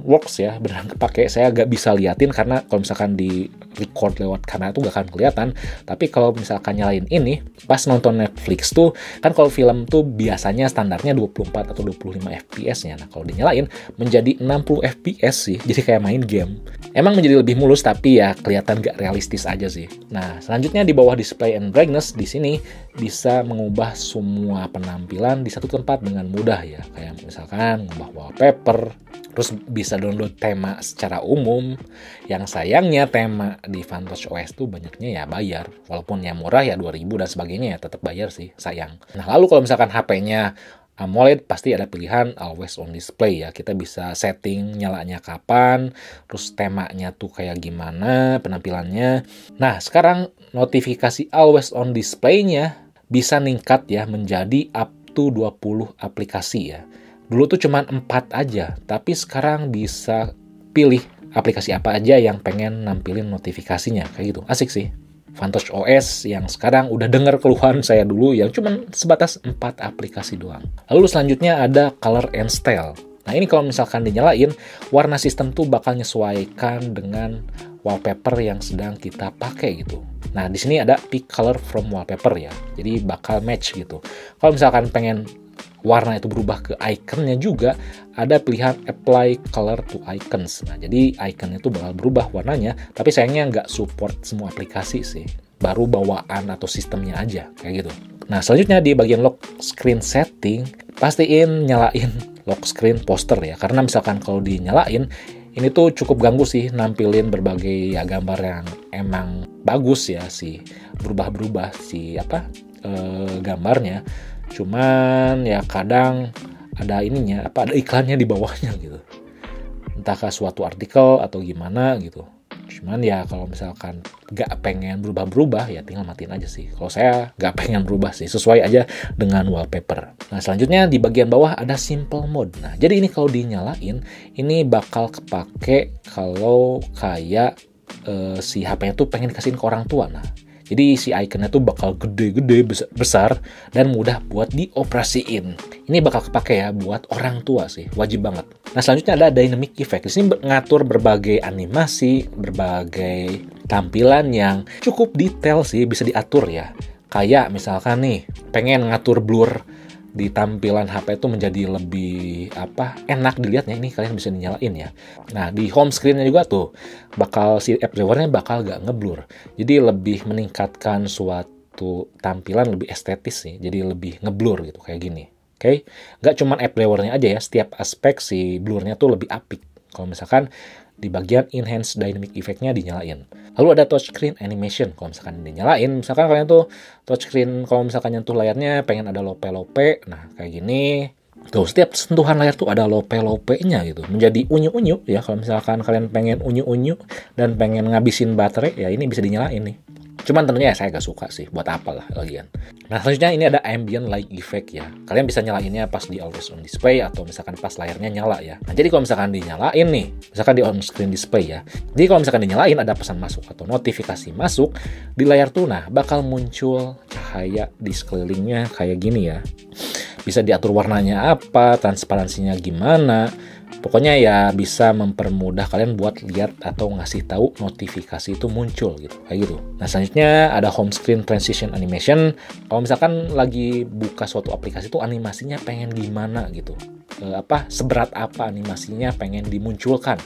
works ya, beneran kepake. Saya gak bisa liatin karena kalau misalkan di record lewat kamera tuh gak akan kelihatan. Tapi kalau misalkan nyalain ini, pas nonton Netflix tuh, kan kalau film tuh biasanya standarnya 24 atau 25 fps-nya. Nah, kalau dinyalain menjadi 60 fps sih, jadi kayak main game. Emang menjadi lebih mulus, tapi ya kelihatan gak realistis aja sih. Nah, selanjutnya di bawah display and brightness, di sini bisa mengubah semua penampilan di satu tempat dengan mudah ya. Kayak misalkan ngubah wallpaper, terus bisa download tema secara umum. Yang sayangnya tema di Fantouch OS tuh banyaknya ya bayar. Walaupun yang murah ya 2000 dan sebagainya ya tetap bayar sih, sayang. Nah, lalu kalau misalkan HP-nya AMOLED, pasti ada pilihan Always On Display ya. Kita bisa setting nyalanya kapan, terus temanya tuh kayak gimana penampilannya. Nah, sekarang notifikasi Always On Display-nya bisa ningkat ya menjadi up to 20 aplikasi ya. Dulu tuh cuma 4 aja, tapi sekarang bisa pilih aplikasi apa aja yang pengen nampilin notifikasinya, kayak gitu. Asik sih. Vantage OS yang sekarang udah dengar keluhan saya dulu yang cuma sebatas 4 aplikasi doang. Lalu selanjutnya ada Color and Style. Nah ini kalau misalkan dinyalain, warna sistem tuh bakal menyesuaikan dengan wallpaper yang sedang kita pakai gitu. Nah di sini ada pick color from wallpaper ya, jadi bakal match gitu. Kalau misalkan pengen warna itu berubah ke ikonnya juga, ada pilihan apply color to icons. Nah, jadi ikonnya itu bakal berubah warnanya, tapi sayangnya nggak support semua aplikasi sih. Baru bawaan atau sistemnya aja, kayak gitu. Nah, selanjutnya di bagian lock screen setting, pastiin nyalain lock screen poster ya. Karena misalkan kalau dinyalain, ini tuh cukup ganggu sih nampilin berbagai ya gambar yang emang bagus ya sih. Berubah-berubah sih gambarnya. Cuman ya kadang ada ada iklannya di bawahnya gitu. Entahkah suatu artikel atau gimana gitu. Cuman ya kalau misalkan gak pengen berubah-berubah ya tinggal matiin aja sih. Kalau saya gak pengen berubah sih, sesuai aja dengan wallpaper. Nah selanjutnya di bagian bawah ada simple mode. Nah jadi ini kalau dinyalain, ini bakal kepake kalau kayak si HP-nya tuh pengen dikasihin ke orang tua. Nah jadi si ikonnya tuh bakal gede-gede, besar, dan mudah buat dioperasiin. Ini bakal kepake ya buat orang tua sih, wajib banget. Nah selanjutnya ada dynamic effect. Di sini ngatur berbagai animasi, berbagai tampilan yang cukup detail sih, bisa diatur ya. Kayak misalkan nih, pengen ngatur blur di tampilan HP itu menjadi lebih enak dilihatnya, ini kalian bisa dinyalain ya. Nah di home screen-nya juga tuh si app drawer-nya bakal gak ngeblur, jadi lebih meningkatkan suatu tampilan lebih estetis sih, jadi lebih ngeblur gitu kayak gini. Oke, gak cuman app drawer-nya aja ya, setiap aspek si blurnya tuh lebih apik kalau misalkan di bagian enhance dynamic effect-nya dinyalain. Lalu ada touchscreen animation. Kalau misalkan dinyalain, misalkan kalian tuh touchscreen kalau misalkan nyentuh layarnya pengen ada lope-lope, nah kayak gini. Tuh, setiap sentuhan layar tuh ada lope-lopenya gitu. Menjadi unyu-unyu ya. Kalau misalkan kalian pengen unyu-unyu dan pengen ngabisin baterai, ya ini bisa dinyalain nih. Cuman tentunya ya saya gak suka sih, buat apalah lagian. Nah selanjutnya ini ada ambient light effect ya. Kalian bisa nyalainnya pas di always on display atau misalkan pas layarnya nyala ya. Nah jadi kalau misalkan dinyalain nih, misalkan di on screen display ya. Jadi kalau misalkan dinyalain ada pesan masuk atau notifikasi masuk di layar tuh, nah bakal muncul cahaya di sekelilingnya kayak gini ya. Bisa diatur warnanya apa, transparansinya gimana. Pokoknya ya bisa mempermudah kalian buat lihat atau ngasih tahu notifikasi itu muncul gitu, kayak gitu. Nah selanjutnya ada home screen transition animation. Kalau misalkan lagi buka suatu aplikasi itu animasinya pengen gimana gitu, seberat apa animasinya pengen dimunculkan,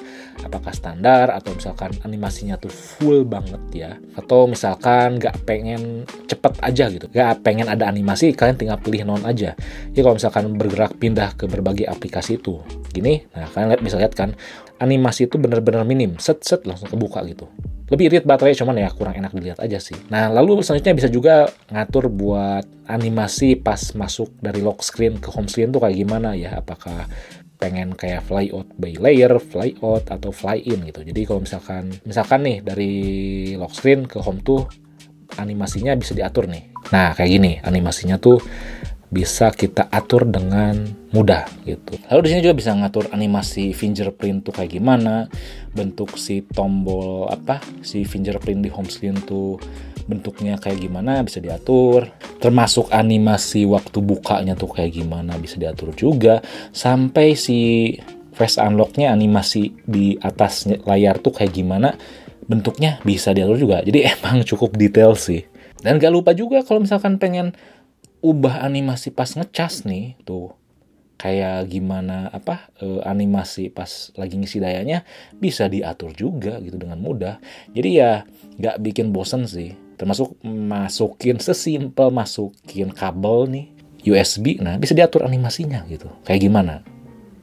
apakah standar atau misalkan animasinya tuh full banget ya, atau misalkan nggak pengen cepet aja gitu, nggak pengen ada animasi, kalian tinggal pilih non aja. Jadi kalau misalkan bergerak pindah ke berbagai aplikasi itu gini, nah kalian bisa lihat kan animasi itu bener-bener minim, set langsung kebuka gitu. Lebih irit baterai, cuman ya kurang enak dilihat aja sih. Nah lalu selanjutnya bisa juga ngatur buat animasi pas masuk dari lock screen ke home screen tuh kayak gimana ya, apakah pengen kayak fly out by layer, fly out atau fly in gitu. Jadi kalau misalkan nih dari lock screen ke home tuh animasinya bisa diatur nih. Nah kayak gini animasinya tuh bisa kita atur dengan mudah gitu. Lalu di sini juga bisa ngatur animasi fingerprint tuh kayak gimana, bentuk si tombol si fingerprint di home screen tuh bentuknya kayak gimana bisa diatur, termasuk animasi waktu bukanya tuh kayak gimana bisa diatur juga, sampai si face unlock-nya animasi di atas layar tuh kayak gimana bentuknya bisa diatur juga. Jadi emang cukup detail sih. Dan gak lupa juga kalau misalkan pengen ubah animasi pas ngecas nih tuh kayak gimana animasi pas lagi ngisi dayanya bisa diatur juga gitu dengan mudah. Jadi ya nggak bikin bosen sih, termasuk masukin kabel nih USB, nah bisa diatur animasinya gitu kayak gimana,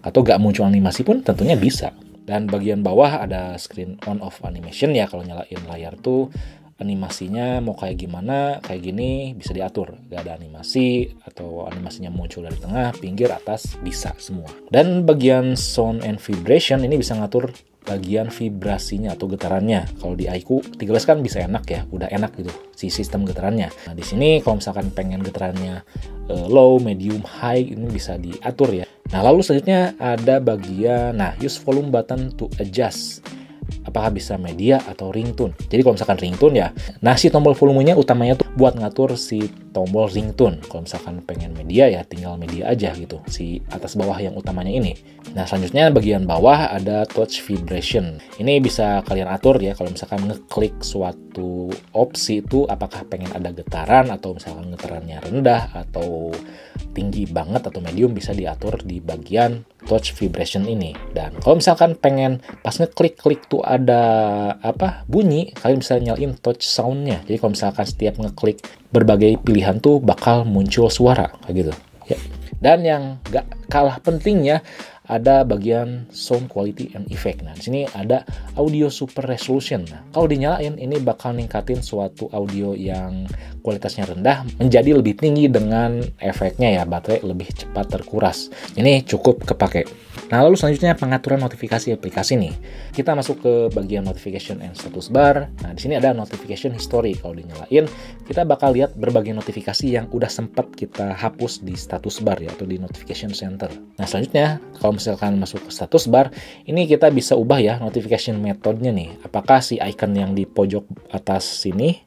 atau nggak muncul animasi pun tentunya bisa. Dan bagian bawah ada screen on off animation ya, kalau nyalain layar tuh animasinya mau kayak gimana, kayak gini bisa diatur. Gak ada animasi atau animasinya muncul dari tengah, pinggir, atas, bisa semua. Dan bagian sound and vibration ini bisa ngatur bagian vibrasinya atau getarannya. Kalau di iQOO 13 kan bisa enak ya, udah enak gitu si sistem getarannya. Nah, di sini kalau misalkan pengen getarannya low, medium, high, ini bisa diatur ya. Nah, lalu selanjutnya ada bagian use volume button to adjust. Apakah bisa media atau ringtone. Jadi kalau misalkan ringtone ya, si tombol volumenya utamanya tuh buat ngatur si tombol ringtone. Kalau misalkan pengen media ya tinggal media aja gitu, si atas bawah yang utamanya ini. Nah, selanjutnya bagian bawah ada touch vibration. Ini bisa kalian atur ya, kalau misalkan ngeklik suatu opsi itu apakah pengen ada getaran atau misalkan getarannya rendah atau tinggi banget atau medium, bisa diatur di bagian touch vibration ini. Dan kalau misalkan pengen pas ngeklik-klik tuh ada bunyi, kalian bisa nyalain touch soundnya. Jadi kalau misalkan setiap ngeklik berbagai pilihan tuh bakal muncul suara kayak gitu ya. Dan yang gak kalah pentingnya ada bagian sound quality and effect. Nah, di sini ada audio super resolution. Nah, kalau dinyalain ini bakal ningkatin suatu audio yang kualitasnya rendah menjadi lebih tinggi dengan efeknya ya, baterai lebih cepat terkuras. Ini cukup kepake. Nah, lalu selanjutnya pengaturan notifikasi aplikasi nih. Kita masuk ke bagian notification and status bar. Nah, di sini ada notification history. Kalau dinyalain, kita bakal lihat berbagai notifikasi yang udah sempat kita hapus di status bar ya, atau di notification center. Nah, selanjutnya kalau misalkan masuk ke status bar, ini kita bisa ubah ya notification metodenya nih. Apakah si icon yang di pojok atas sini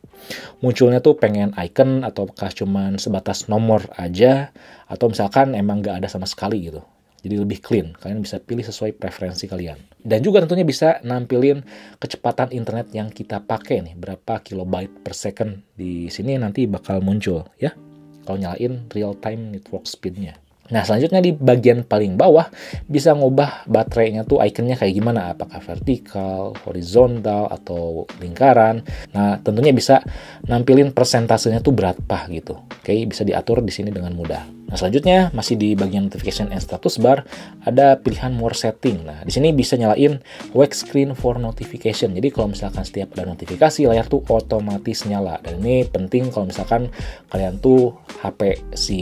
munculnya tuh pengen icon, atau apakah cuman sebatas nomor aja, atau misalkan emang nggak ada sama sekali gitu. Jadi lebih clean, kalian bisa pilih sesuai preferensi kalian. Dan juga tentunya bisa nampilin kecepatan internet yang kita pakai nih, berapa kilobyte per second. Di sini nanti bakal muncul ya, kalau nyalain real time network speednya. Nah, selanjutnya di bagian paling bawah bisa ngubah baterainya tuh ikonnya kayak gimana, apakah vertikal, horizontal, atau lingkaran. Nah, tentunya bisa nampilin persentasenya tuh berapa gitu. Oke, bisa diatur di sini dengan mudah. Nah, selanjutnya masih di bagian notification and status bar ada pilihan more setting. Nah, di sini bisa nyalain wake screen for notification. Jadi kalau misalkan setiap ada notifikasi, layar tuh otomatis nyala. Dan ini penting kalau misalkan kalian tuh HP si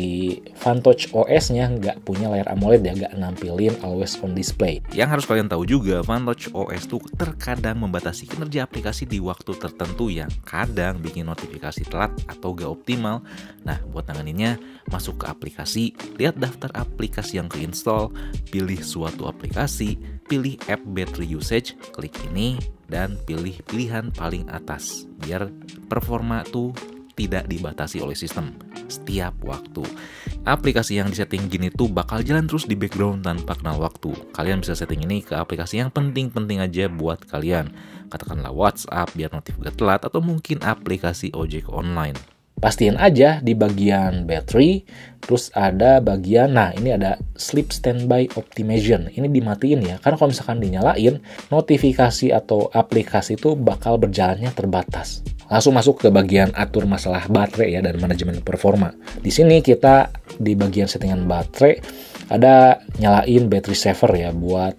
Fantouch OS-nya nggak punya layar AMOLED ya, nggak nampilin always on display. Yang harus kalian tahu juga, Fantouch OS tuh terkadang membatasi kinerja aplikasi di waktu tertentu yang kadang bikin notifikasi telat atau gak optimal. Nah, buat nanganinnya, masuk ke aplikasi, lihat daftar aplikasi yang keinstall, pilih suatu aplikasi, pilih app battery usage, klik ini, dan pilih pilihan paling atas, biar performa tuh tidak dibatasi oleh sistem setiap waktu. Aplikasi yang disetting gini tuh bakal jalan terus di background tanpa kenal waktu. Kalian bisa setting ini ke aplikasi yang penting-penting aja buat kalian. Katakanlah WhatsApp biar notif gak telat, atau mungkin aplikasi ojek online. Pastiin aja di bagian battery, terus ada bagian, ini ada sleep standby optimization. Ini dimatiin ya, karena kalau misalkan dinyalain, notifikasi atau aplikasi itu bakal berjalannya terbatas. Langsung masuk ke bagian atur masalah baterai ya, dan manajemen performa. Di sini kita di bagian settingan baterai ada nyalain battery saver ya, buat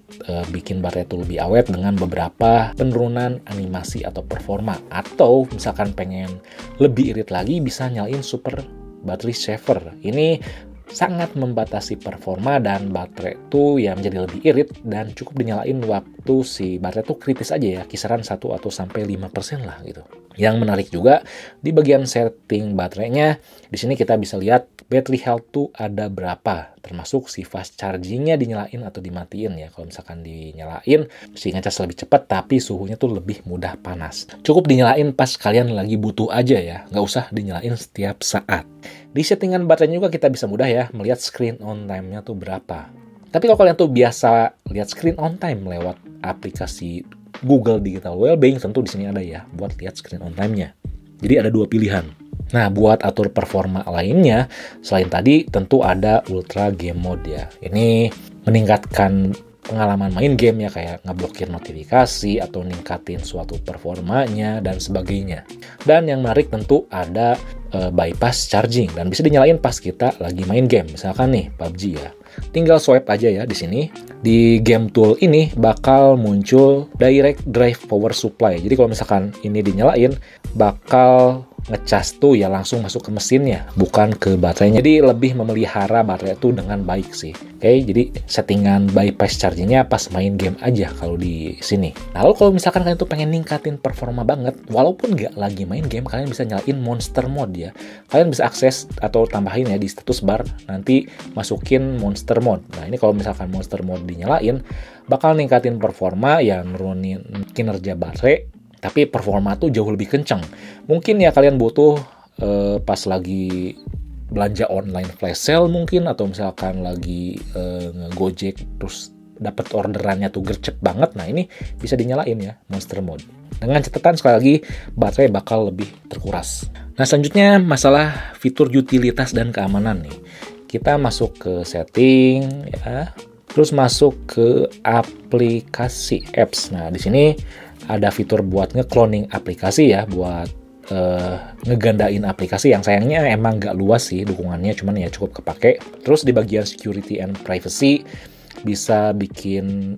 bikin baterai itu lebih awet dengan beberapa penurunan animasi atau performa. Atau misalkan pengen lebih irit lagi, bisa nyalain super battery saver. Ini sangat membatasi performa dan baterai itu yang menjadi lebih irit, dan cukup dinyalain waktu si baterai itu kritis aja ya, kisaran 1 atau sampai 5% lah gitu. Yang menarik juga di bagian setting baterainya, di sini kita bisa lihat battery health tuh ada berapa, termasuk si fast chargingnya dinyalain atau dimatiin ya. Kalau misalkan dinyalain, si ngecas lebih cepat, tapi suhunya tuh lebih mudah panas. Cukup dinyalain pas kalian lagi butuh aja ya, nggak usah dinyalain setiap saat. Di settingan baterainya juga kita bisa mudah ya melihat screen on time-nya tuh berapa. Tapi kalau kalian tuh biasa lihat screen on time lewat aplikasi Google Digital Wellbeing, tentu di sini ada ya buat lihat screen on time-nya. Jadi ada 2 pilihan. Nah, buat atur performa lainnya, selain tadi tentu ada Ultra Game Mode ya. Ini meningkatkan pengalaman main game ya, kayak ngeblokir notifikasi atau ningkatin suatu performanya dan sebagainya. Dan yang menarik tentu ada bypass charging dan bisa dinyalain pas kita lagi main game. Misalkan nih PUBG ya. Tinggal swipe aja ya di sini. Di game tool ini bakal muncul direct drive power supply. Jadi kalau misalkan ini dinyalain bakal ngecas tuh ya langsung masuk ke mesinnya, bukan ke baterainya. Jadi lebih memelihara baterai itu dengan baik sih. Oke, jadi settingan bypass chargingnya pas main game aja kalau di sini. Nah, lalu kalau misalkan kalian tuh pengen ningkatin performa banget, walaupun nggak lagi main game, kalian bisa nyalain monster mode ya. Kalian bisa akses atau tambahin ya di status bar, nanti masukin monster mode. Nah, ini kalau misalkan monster mode dinyalain, bakal ningkatin performa ya, nurunin kinerja baterai, tapi performa tuh jauh lebih kencang. Mungkin ya kalian butuh pas lagi belanja online flash sale mungkin, atau misalkan lagi ngegojek terus dapat orderannya tuh gercep banget. Nah, ini bisa dinyalain ya monster mode. Dengan catatan sekali lagi baterai bakal lebih terkuras. Nah, selanjutnya masalah fitur utilitas dan keamanan nih. Kita masuk ke setting ya. Terus masuk ke aplikasi apps. Nah, di sini ada fitur buat nge-cloning aplikasi ya, buat ngegandain aplikasi yang sayangnya emang nggak luas sih dukungannya, cuman ya cukup kepake. Terus di bagian security and privacy bisa bikin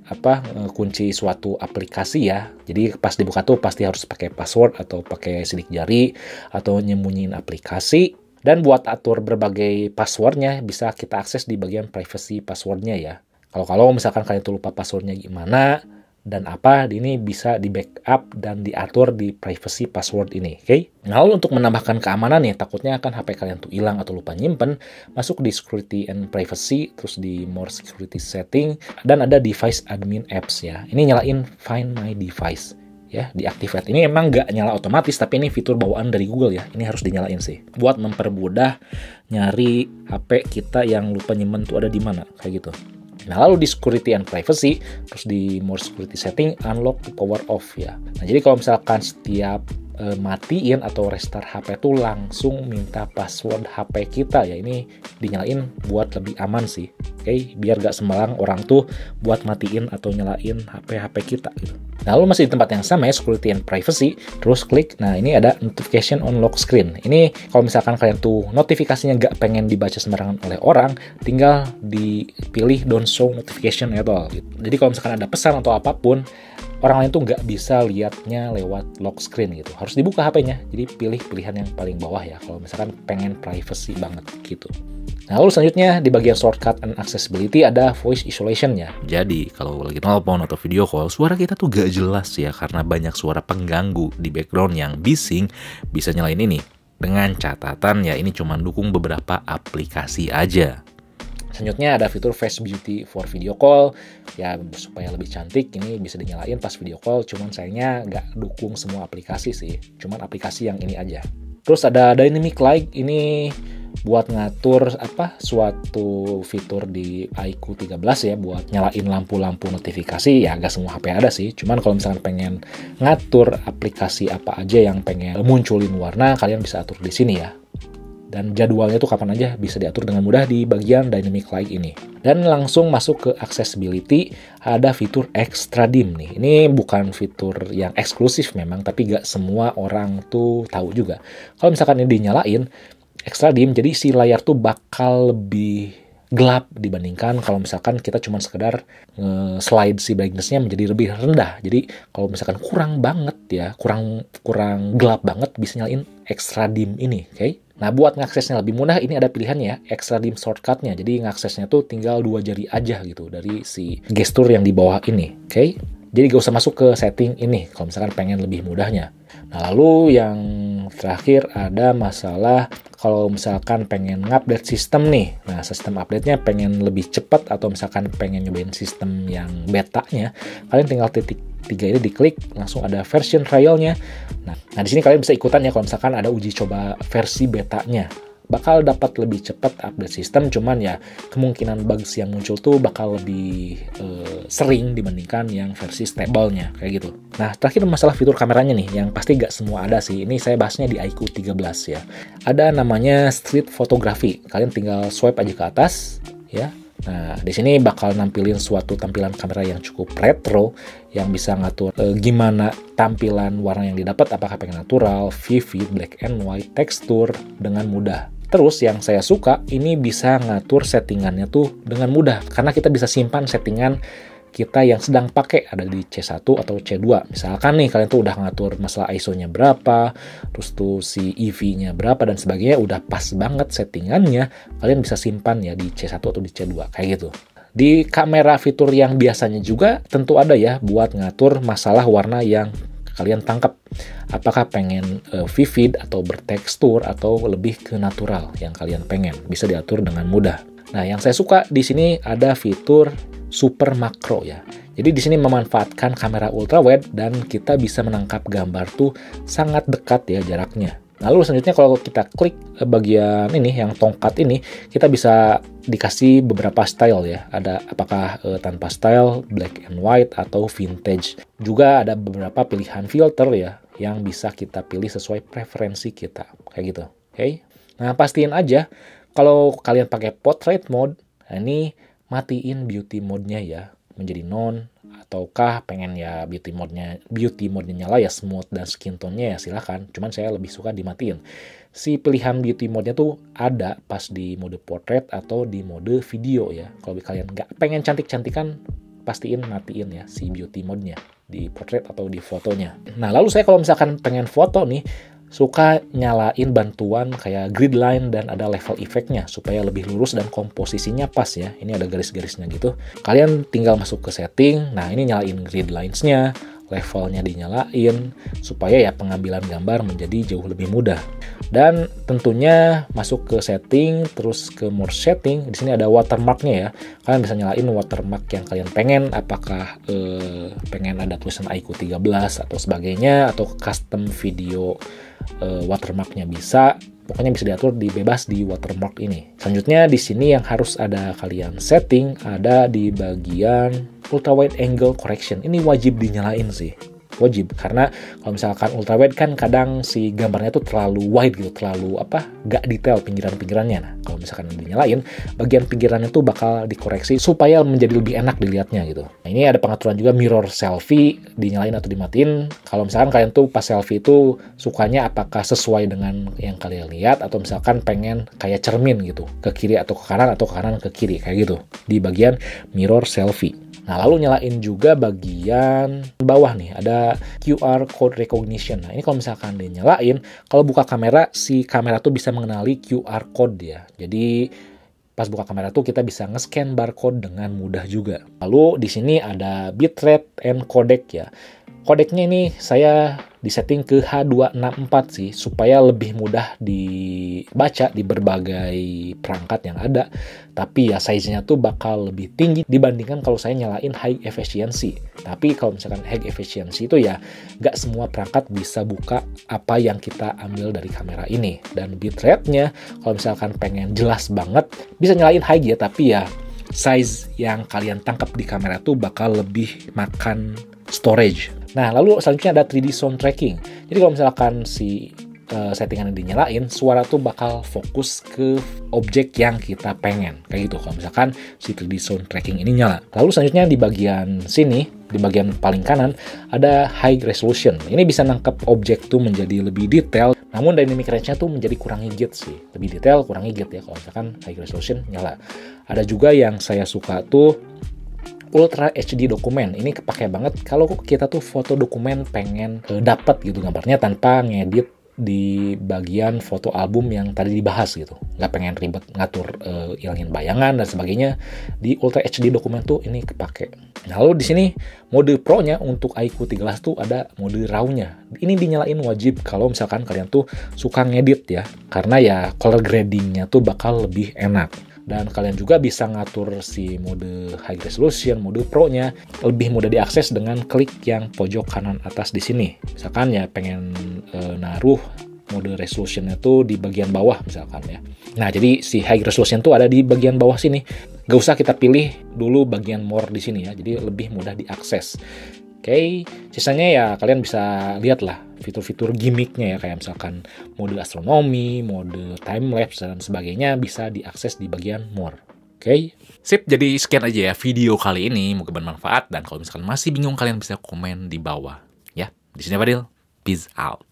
kunci suatu aplikasi ya. Jadi pas dibuka tuh pasti harus pakai password atau pakai sidik jari atau nyembunyiin aplikasi. Dan buat atur berbagai passwordnya bisa kita akses di bagian privacy passwordnya ya. Kalau misalkan kalian tuh lupa passwordnya gimana dan apa, ini bisa di backup dan diatur di privacy password ini, oke? Nah, lalu untuk menambahkan keamanan ya, takutnya kan HP kalian tuh hilang atau lupa nyimpen, masuk di security and privacy, terus di more security setting, dan ada device admin apps ya. Ini nyalain find my device ya, diaktifkan. Ini emang nggak nyala otomatis, tapi ini fitur bawaan dari Google ya. Ini harus dinyalain sih, buat mempermudah nyari HP kita yang lupa nyimpen tuh ada di mana, kayak gitu. Nah, lalu di security and privacy, terus di more security setting, unlock to power off ya. Nah, jadi kalau misalkan setiap matiin atau restart HP itu langsung minta password HP kita ya, ini dinyalain buat lebih aman sih. Oke, biar gak sembarang orang tuh buat matiin atau nyalain HP kita gitu. Nah, lalu masih di tempat yang sama ya, security and privacy, terus klik, nah ini ada notification on lock screen. Ini kalau misalkan kalian tuh notifikasinya gak pengen dibaca sembarangan oleh orang, tinggal dipilih don't show notification at all gitu. Jadi kalau misalkan ada pesan atau apapun, orang lain tuh nggak bisa lihatnya lewat lock screen gitu. Harus dibuka HP-nya. Jadi pilih pilihan yang paling bawah ya kalau misalkan pengen privacy banget gitu. Nah, lalu selanjutnya di bagian shortcut and accessibility ada voice isolation ya. Jadi kalau lagi telepon atau video call, suara kita tuh gak jelas ya karena banyak suara pengganggu di background yang bising, bisa nyalain ini. Dengan catatan ya ini cuma dukung beberapa aplikasi aja. Selanjutnya ada fitur Face Beauty for video call ya, supaya lebih cantik. Ini bisa dinyalain pas video call, cuman sayangnya nggak dukung semua aplikasi sih, cuman aplikasi yang ini aja. Terus ada Dynamic Light, ini buat ngatur suatu fitur di iQOO 13 ya, buat nyalain lampu-lampu notifikasi ya. Nggak semua HP ada sih, cuman kalau misalkan pengen ngatur aplikasi apa aja yang pengen munculin warna, kalian bisa atur di sini ya. Dan jadwalnya tuh kapan aja bisa diatur dengan mudah di bagian Dynamic Light ini. Dan langsung masuk ke accessibility, ada fitur extra dim nih. Ini bukan fitur yang eksklusif memang, tapi gak semua orang tuh tahu juga. Kalau misalkan ini dinyalain, extra dim, jadi si layar tuh bakal lebih gelap dibandingkan kalau misalkan kita cuma sekedar slide si brightness-nya menjadi lebih rendah. Jadi kalau misalkan kurang banget ya, kurang gelap banget, bisa nyalain extra dim ini, oke? Nah, buat ngaksesnya lebih mudah, ini ada pilihannya ya, extra dim shortcut-nya. Jadi ngaksesnya tuh tinggal 2 jari aja gitu dari si gestur yang di bawah ini, oke? Jadi gak usah masuk ke setting ini kalau misalkan pengen lebih mudahnya. Nah, lalu yang terakhir ada masalah kalau misalkan pengen ngupdate sistem nih. Nah, sistem update-nya pengen lebih cepat atau misalkan pengen nyobain sistem yang beta-nya, kalian tinggal titik 3 ini diklik, langsung ada version trial-nya. Nah, di sini kalian bisa ikutan ya kalau misalkan ada uji coba versi beta-nya. Bakal dapat lebih cepat update sistem, cuman ya kemungkinan bugs yang muncul tuh bakal lebih sering dibandingkan yang versi stable-nya, kayak gitu. Nah, terakhir masalah fitur kameranya nih, yang pasti gak semua ada sih. Ini saya bahasnya di iQOO 13 ya. Ada namanya street photography. Kalian tinggal swipe aja ke atas, ya. Nah, di sini bakal nampilin suatu tampilan kamera yang cukup retro, yang bisa ngatur gimana tampilan warna yang didapat, apakah pengen natural, vivid, black and white, tekstur dengan mudah. Terus yang saya suka, ini bisa ngatur settingannya tuh dengan mudah, karena kita bisa simpan settingan kita yang sedang pakai ada di C1 atau C2. Misalkan nih kalian tuh udah ngatur masalah ISO-nya berapa, terus tuh si EV-nya berapa dan sebagainya, udah pas banget settingannya, kalian bisa simpan ya di C1 atau di C2 kayak gitu. Di kamera fitur yang biasanya juga tentu ada ya buat ngatur masalah warna yang kalian tangkap. Apakah pengen vivid atau bertekstur atau lebih ke natural yang kalian pengen, bisa diatur dengan mudah. Nah, yang saya suka di sini ada fitur super makro ya. Jadi di sini memanfaatkan kamera ultrawide dan kita bisa menangkap gambar tuh sangat dekat ya jaraknya. Lalu selanjutnya kalau kita klik bagian ini yang tongkat ini, kita bisa dikasih beberapa style ya. Ada apakah tanpa style, black and white atau vintage. Juga ada beberapa pilihan filter ya yang bisa kita pilih sesuai preferensi kita kayak gitu. Oke. Nah, pastiin aja kalau kalian pakai portrait mode, nah ini matiin beauty mode-nya ya menjadi non, ataukah pengen ya beauty mode-nya nyala ya smooth dan skin tone-nya ya silahkan. Cuman saya lebih suka dimatiin. Si pilihan beauty mode-nya tuh ada pas di mode portrait atau di mode video ya. Kalau kalian nggak pengen cantik-cantikan, pastiin matiin ya si beauty mode-nya di portrait atau di fotonya. Nah, lalu saya kalau misalkan pengen foto nih, suka nyalain bantuan kayak grid line dan ada level effect-nya supaya lebih lurus dan komposisinya pas ya. Ini ada garis-garisnya gitu. Kalian tinggal masuk ke setting. Nah, ini nyalain grid lines-nya, levelnya dinyalain supaya ya pengambilan gambar menjadi jauh lebih mudah. Dan tentunya masuk ke setting, terus ke more setting. Di sini ada watermark-nya ya. Kalian bisa nyalain watermark yang kalian pengen, apakah pengen ada tulisan iQOO 13 atau sebagainya, atau custom video watermark-nya bisa. Pokoknya bisa diatur bebas di watermark ini. Selanjutnya di sini yang harus ada kalian setting ada di bagian ultra wide angle correction. Ini wajib dinyalain sih. Wajib, karena kalau misalkan ultra wide kan kadang si gambarnya tuh terlalu wide gitu, terlalu gak detail pinggiran-pinggirannya. Nah, kalau misalkan dinyalain, bagian pinggirannya tuh bakal dikoreksi supaya menjadi lebih enak dilihatnya gitu. Nah, ini ada pengaturan juga mirror selfie, dinyalain atau dimatiin. Kalau misalkan kalian tuh pas selfie itu sukanya apakah sesuai dengan yang kalian lihat, atau misalkan pengen kayak cermin gitu, ke kiri atau ke kanan, atau ke kanan ke kiri, kayak gitu, di bagian mirror selfie. Nah, lalu nyalain juga bagian bawah nih, ada QR Code Recognition. Nah, ini kalau misalkan dinyalain, kalau buka kamera, si kamera tuh bisa mengenali QR Code ya. Jadi, pas buka kamera tuh kita bisa nge-scan barcode dengan mudah juga. Lalu di sini ada bitrate and codec ya. Kodeknya ini saya disetting ke H264 sih, supaya lebih mudah dibaca di berbagai perangkat yang ada. Tapi ya size-nya tuh bakal lebih tinggi dibandingkan kalau saya nyalain high efficiency. Tapi kalau misalkan high efficiency itu ya nggak semua perangkat bisa buka apa yang kita ambil dari kamera ini. Dan bitrate-nya kalau misalkan pengen jelas banget bisa nyalain high ya, tapi ya size yang kalian tangkap di kamera tuh bakal lebih makan storage. Nah, lalu selanjutnya ada 3D sound tracking. Jadi kalau misalkan si settingan dinyalain, suara tuh bakal fokus ke objek yang kita pengen. Kayak gitu kalau misalkan si 3D sound tracking ini nyala. Lalu selanjutnya di bagian sini, di bagian paling kanan, ada high resolution. Ini bisa nangkep objek tuh menjadi lebih detail, namun dynamic range-nya tuh menjadi kurang gigit sih. Lebih detail, kurang gigit ya kalau misalkan high resolution nyala. Ada juga yang saya suka tuh Ultra HD dokumen. Ini kepake banget kalau kita tuh foto dokumen pengen dapat gitu gambarnya tanpa ngedit di bagian foto album yang tadi dibahas gitu. Nggak pengen ribet ngatur ilangin bayangan dan sebagainya. Di Ultra HD dokumen tuh ini kepake. Lalu di sini mode Pro-nya untuk iQOO 13 tuh ada mode RAW-nya. Ini dinyalain wajib kalau misalkan kalian tuh suka ngedit ya. Karena ya color grading-nya tuh bakal lebih enak. Dan kalian juga bisa ngatur si mode high resolution, mode Pro-nya lebih mudah diakses dengan klik yang pojok kanan atas di sini. Misalkan ya pengen naruh mode resolution-nya tuh di bagian bawah misalkan ya. Nah, jadi si high resolution tuh ada di bagian bawah sini. Gak usah kita pilih dulu bagian more di sini ya. Jadi lebih mudah diakses. Oke, sisanya ya kalian bisa lihat lah fitur-fitur gimmicknya ya, kayak misalkan mode astronomi, mode time lapse dan sebagainya bisa diakses di bagian more. Oke, sip. Jadi sekian aja ya video kali ini. Moga bermanfaat. Dan kalau misalkan masih bingung, kalian bisa komen di bawah. Ya, di sini Fadil. Peace out.